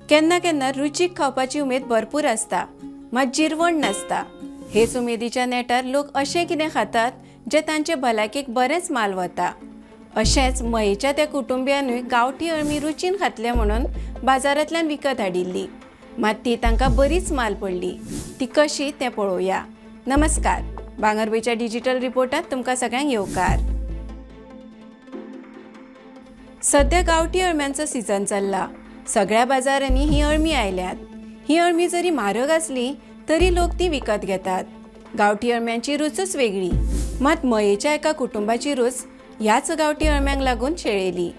केन्ना केन्ना रुचीक खावपाची उमेद भरपूर आसता, मात जिरवण नासता। हेच उमेदीच्या नेटार लोक अशें कितें खातात जे तांचे भलायकेक बरेंच माल वता। अशेंच मयेच्या त्या कुटुंबियानूय गांवठी अळमी रुचीन खातले म्हणून बाजारांतल्यान विकत हाडिल्ली, मात ती तांकां बरीच माल पडली। ती कशी तें पळोवया। नमस्कार, भांगरभूंयच्या डिजिटल रिपोर्टांत तुमकां सगळ्यांक येवकार। सध्या गांवठी अळम्यांचो सीझन चल्ला। सगळ्या बाजारांनी ही अळमी आयल्यात। ही अळमी जरी म्हारग आसली तरी लोक ती विकत घेतात। गांवठी अळम्यांची रूचच वेगळी, मात मयेच्या एका कुटुंबाची रूच ह्याच गांवठी अळम्यांक लागून शेळयली।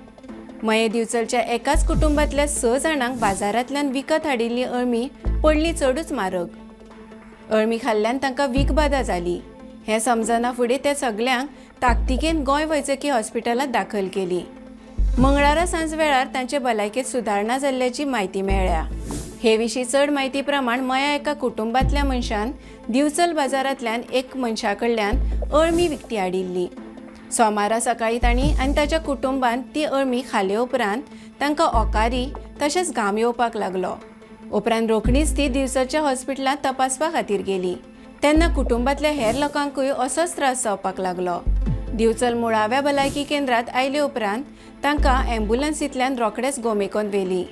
मये दिवचलच्या एकाच कुटुंबांतल्या 6 जाणांक बाजारांतल्यान विकत हाडिल्ली अळमी पडली चडूच म्हारग। अळमी खाल्ल्यान तांकां विखबाधा जाली। हें समजना फुडें त्या सगळ्यांक ताकतिकेन गोंय वैजकी हॉस्पिटलांत दाखल केली। मंगळारा सांजवेळार तांचे भलायकेंत सुदारणा जाल्ल्याची म्हायती मेळ्ळ्या। हे विशीं चड म्हायती प्रमाण मया एका कुटुंबांतल्या मनशान दिवचल बाजारांतल्यान एक मनशा कडल्यान अळमी विकती हाडिल्ली। सोमारा सकाळीं तांणी आनी ताच्या कुटुंबान ती अळमी खाले उपरांत तांकां ओकारी तशेंच घाम येवपाक लागलो। उपरांत रोखडीच ती दिवचलच्या हॉस्पिटलांत तपासपा खातीर गेली। तेन्ना कुटुंबांतल्या हेर लोकांकूय असोच त्रास जावपाक लागलो। दिवचल मुळाव्या भलायकी केंद्रांत आयले उपरांत तांकां ॲम्ब्युलन्सींतल्यान रोखडेच गोमेकोन व्हेली।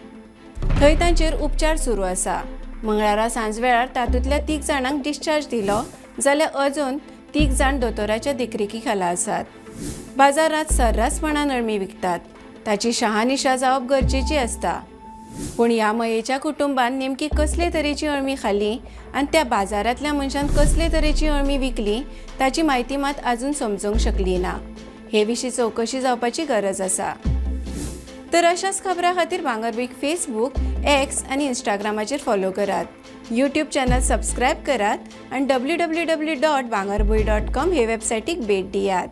थंय तांचेर उपचार सुरू आसा। मंगळारा सांजवेळार तातूंतल्या 3 जाणांक डिस्चार्ज दिलो, जाल्यार अजून 3 जाण दोतोराच्या देखरेखी खाला आसात। बाजारांत सर्रासपणान अळमी विकतात, ताची शहानिशा जावप गरजेची आसता। पूण ह्या मयेच्या कुटुंबान नेमकी कसले तरेची अळमी खाल्ली आनी त्या बाजारांतल्या मनशान कसले तरेची अळमी विकली ताची म्हायती मात आजून समजूंक शकली ना। हे विशीं चवकशी जावपाची गरज आसा। तर अशाच खबरां खातीर भांगरभूंयक फेसबूक, एक्स आनी इंस्टाग्रामाचेर फॉलो करात। यूट्यूब चॅनल सबस्क्रायब करात आनी www.bhangarabhui.com हे वेबसायटीक भेट दियात।